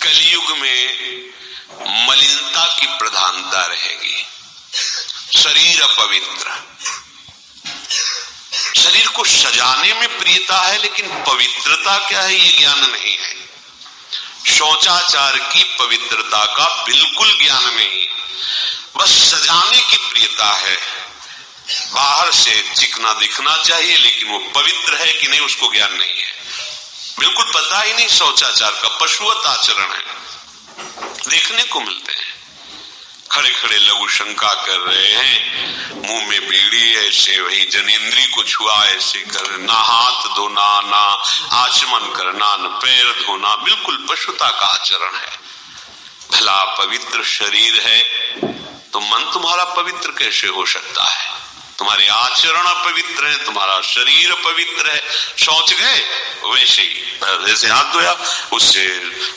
कलयुग में मलिनता की प्रधानता रहेगी, शरीर अपवित्र। शरीर को सजाने में प्रियता है, लेकिन पवित्रता क्या है ये ज्ञान नहीं है। शौचाचार की पवित्रता का बिल्कुल ज्ञान नहीं, बस सजाने की प्रियता है। बाहर से चिकना दिखना चाहिए, लेकिन वो पवित्र है कि नहीं उसको ज्ञान नहीं है, बिल्कुल पता ही नहीं। शौचाचार का पशुवत आचरण है, देखने को मिलते हैं। खड़े खड़े लघु शंका कर रहे हैं, मुंह में बीड़ी ऐसे, वही जनेंद्री को छुआ ऐसे कर, ना हाथ धोना, ना आचमन करना, न पैर धोना, बिल्कुल पशुता का आचरण है। भला पवित्र शरीर है तो मन तुम्हारा पवित्र कैसे हो सकता है? तुम्हारे आचरण अपवित्र है, तुम्हारा शरीर पवित्र है। शौच गए वैसे ही, जैसे हाथ धोया उससे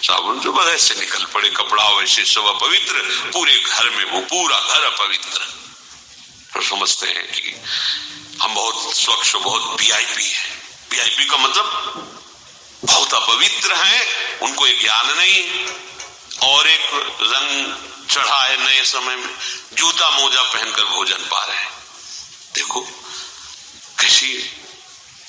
साबुन जो वैसे निकल पड़े कपड़ा, वैसे सब अपवित्र, पूरे घर में वो पूरा घर अपवित्र। तो समझते हैं कि हम बहुत स्वच्छ, बहुत वीआईपी है। वीआईपी का मतलब बहुत अपवित्र है, उनको ये ज्ञान नहीं। और एक रंग चढ़ा है नए समय में, जूता मोजा पहनकर भोजन पा रहे हैं। देखो कैसी,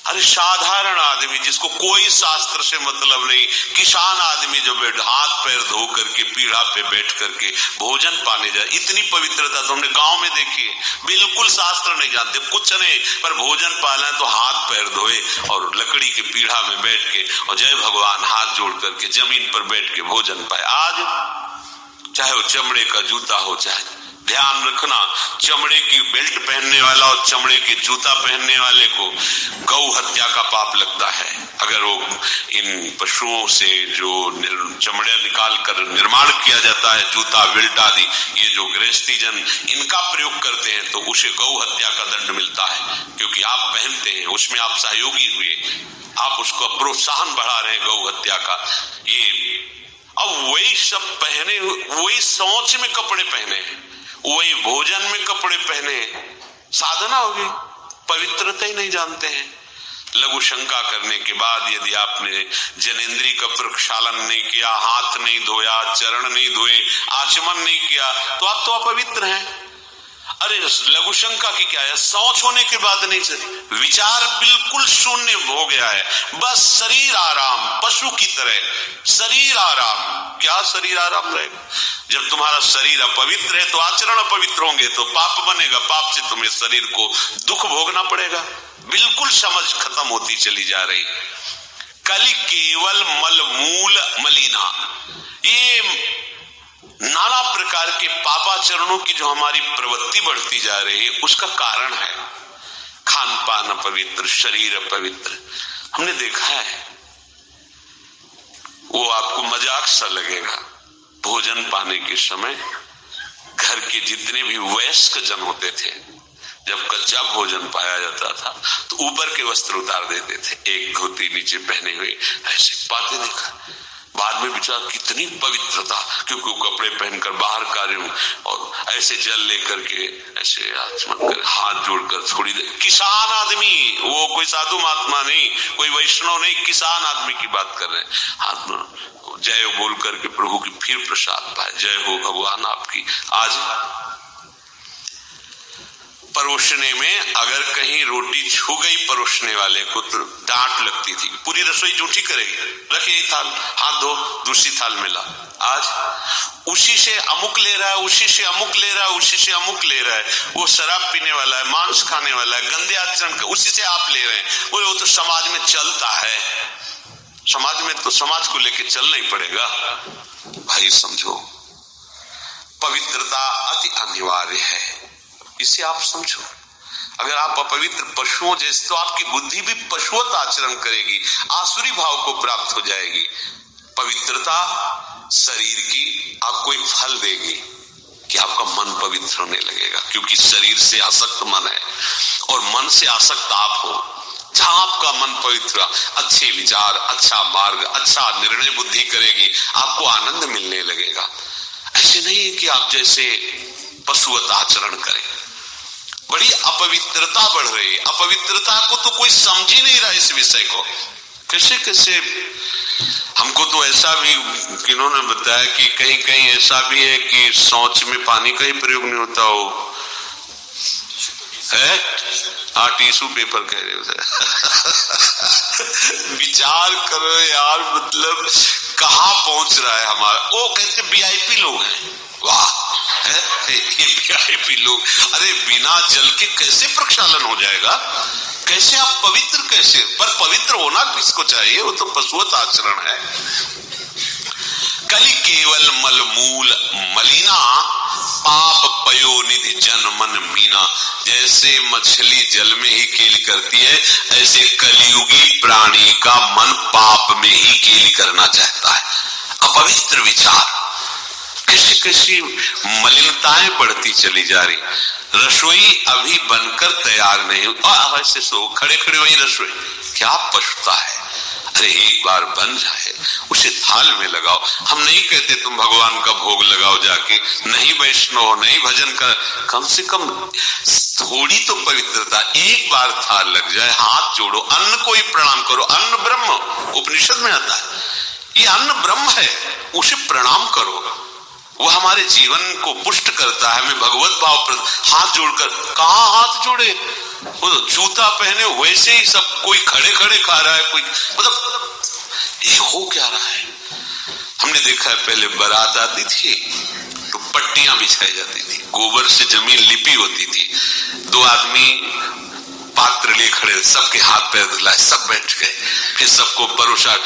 अरे साधारण आदमी जिसको कोई शास्त्र से मतलब नहीं, किसान आदमी जो हाथ पैर धो करके पीढ़ा पे बैठ करके भोजन पाने जाए, इतनी पवित्रता तो हमने गांव में देखी है। बिल्कुल शास्त्र नहीं जानते, कुछ नहीं, पर भोजन पाना तो हाथ पैर धोए और लकड़ी के पीढ़ा में बैठ के और जय भगवान हाथ जोड़ करके जमीन पर बैठ के भोजन पाए। आज चाहे वो चमड़े का जूता हो, चाहे ध्यान रखना, चमड़े की बेल्ट पहनने वाला और चमड़े के जूता पहनने वाले को गौ हत्या का पाप लगता है। अगर वो इन पशुओं से जो चमड़े निकाल कर निर्माण किया जाता है, जूता बेल्ट आदि, ये जो गृहस्थी जन इनका प्रयोग करते हैं, तो उसे गौ हत्या का दंड मिलता है, क्योंकि आप पहनते हैं, उसमें आप सहयोगी हुए, आप उसको प्रोत्साहन बढ़ा रहे हैं गौ हत्या का। ये अब वही सब पहने, वही सोच में कपड़े पहने, वही भोजन में कपड़े पहने, साधना होगी, पवित्रता ही नहीं जानते हैं। लघु शंका करने के बाद यदि आपने जनेंद्री का प्रक्षालन नहीं किया, हाथ नहीं धोया, चरण नहीं धोए, आचमन नहीं किया, तो आप तो अपवित्र हैं। अरे लघु शंका की क्या है, शौच होने के बाद नहीं से विचार बिल्कुल शून्य हो गया है, बस शरीर आराम, पशु की तरह शरीर आराम। क्या शरीर आराम रहेगा? जब तुम्हारा शरीर अपवित्र है तो आचरण अपवित्र होंगे, तो पाप बनेगा, पाप से तुम्हें शरीर को दुख भोगना पड़ेगा। बिल्कुल समझ खत्म होती चली जा रही। कलि केवल मल मूल मलिना, ये नाना प्रकार के पापाचरणों की जो हमारी प्रवृत्ति बढ़ती जा रही है, उसका कारण है खान पान अपवित्र, शरीर अपवित्र। हमने देखा है, वो आपको मजाक सा लगेगा, भोजन पाने के समय घर के जितने भी वयस्क जन होते थे, जब कच्चा भोजन पाया जाता था तो ऊपर के वस्त्र उतार देते थे, एक धोती नीचे पहने हुए ऐसे पाते देखा। बाद में विचार कितनी पवित्रता, क्योंकि वो कपड़े पहनकर बाहर कार्य और ऐसे जल लेकर के ऐसे आचमन कर, हाथ जोड़कर थोड़ी देर, किसान आदमी, वो कोई साधु महात्मा नहीं, कोई वैष्णव नहीं, किसान आदमी की बात कर रहे हैं। हाथ में जय बोल करके प्रभु की फिर प्रसाद पाए, जय हो भगवान आपकी। आज परोसने में अगर कहीं रोटी छू गई परोसने वाले को तो डांट लगती थी, पूरी रसोई झूठी करेगी, रखे थाल, हाथ धो, दूसरी थाल में ला। आज उसी से अमुक ले रहा है, उसी से अमुक ले रहा है, उसी से अमुक ले रहा है, वो शराब पीने वाला है, मांस खाने वाला है, गंदे आचरण का, उसी से आप ले रहे हैं। वो तो समाज में चलता है, समाज में तो समाज को लेके चलना ही पड़ेगा। भाई समझो, पवित्रता अति अनिवार्य है, इसे आप समझो। अगर आप अपवित्र पशुओं जैसे, तो आपकी बुद्धि भी पशुवत आचरण करेगी, आसुरी भाव को प्राप्त हो जाएगी। पवित्रता शरीर की आपको एक फल देगी कि आपका मन पवित्र होने लगेगा, क्योंकि शरीर से आसक्त मन है और मन से आसक्त आप हो। जहां आपका मन पवित्र, अच्छे विचार, अच्छा मार्ग, अच्छा निर्णय बुद्धि करेगी, आपको आनंद मिलने लगेगा। ऐसे नहीं है कि आप जैसे पशुवत आचरण करें। बड़ी अपवित्रता बढ़ रही है, अपवित्रता को तो कोई समझ ही नहीं रहा इस विषय को। कैसे कैसे हमको तो ऐसा भी इन्होंने बताया कि कहीं कहीं ऐसा भी है कि शौच में पानी का ही प्रयोग नहीं होता हो है। हाँ, टिश्यू पेपर कह रहे हो। विचार करो यार, मतलब कहाँ पहुंच रहा है हमारा। वो कहते वीआईपी लोग हैं, वाह है ये वीआईपी लोग। अरे बिना जल के कैसे प्रक्षालन हो जाएगा, कैसे आप पवित्र कैसे, पर पवित्र होना किसको चाहिए, वो तो पशुवत आचरण है। कली केवल मलमूल मलिना पाप पयो निधि जन मन मीना। जैसे मछली जल में ही केली करती है, ऐसे कलियुगी प्राणी का मन पाप में ही केली करना चाहता है। अपवित्र विचार, कैसी कैसी मलिनताएं बढ़ती चली जा रही। रसोई अभी बनकर तैयार नहीं हुई, ऐसे सो खड़े खड़े वही रसोई, क्या पछता है। अरे एक बार बन जाए उसे थाल में लगाओ। हम नहीं कहते तुम भगवान का भोग लगाओ जाके, नहीं वैष्णव नहीं भजन कर, कम से कम थोड़ी तो पवित्रता। एक बार थाल लग जाए, हाथ जोड़ो, अन्न को ही प्रणाम करो। अन्न ब्रह्म उपनिषद में आता है, ये अन्न ब्रह्म है, उसे प्रणाम करो। वो हमारे जीवन को पुष्ट करता है, हमें भगवत भाव। हाथ जोड़कर कहाँ हाथ जोड़े, वो तो जूता पहने वैसे ही सब, कोई खड़े खड़े खा रहा है, कोई मतलब ये हो क्या रहा है। हमने देखा है पहले बारात आती थी तो पट्टियां बिछाई जाती थी, गोबर से जमीन लिपी होती थी, दो आदमी पात्र लिए खड़े, सबके हाथ पैर धुलाए, सब बैठ गए, फिर सबको परोसा,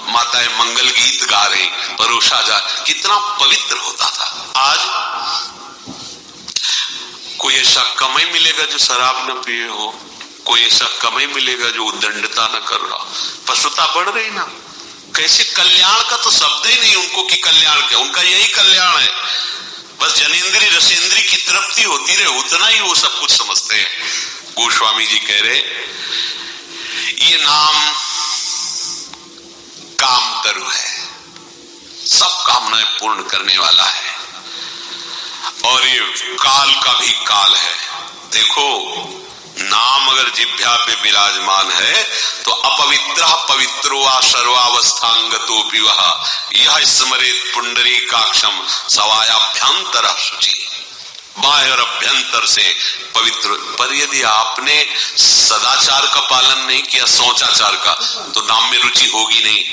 माताएं मंगल गीत गा रही, परोसा जा, कितना पवित्र होता था। आज कोई ऐसा कमाई मिलेगा जो शराब न पिए हो, कोई ऐसा कमाई मिलेगा जो उद्दंडता न कर रहा। पशुता बढ़ रही ना, कैसे कल्याण का तो शब्द ही नहीं उनको कि कल्याण क्या, उनका यही कल्याण है, बस जनेन्द्रीय रसेंद्रीय की तृप्ति होती रहे, उतना ही वो सब कुछ समझते हैं। गोस्वामी जी कह रहे ये नाम काम तरु है, सब कामनाएं पूर्ण करने वाला है, और ये काल का भी काल है। देखो नाम अगर जिह्वा पे विराजमान है तो अपवित्र पवित्रो वा सर्वावस्थांगतोपि वह यह स्मरेत पुंडरीकाक्षम सवायाभ्यंतर शुचि। बाह्य और अभ्यंतर से पवित्र। पर यदि आपने सदाचार का पालन नहीं किया, शौचाचार का, तो नाम में रुचि होगी नहीं।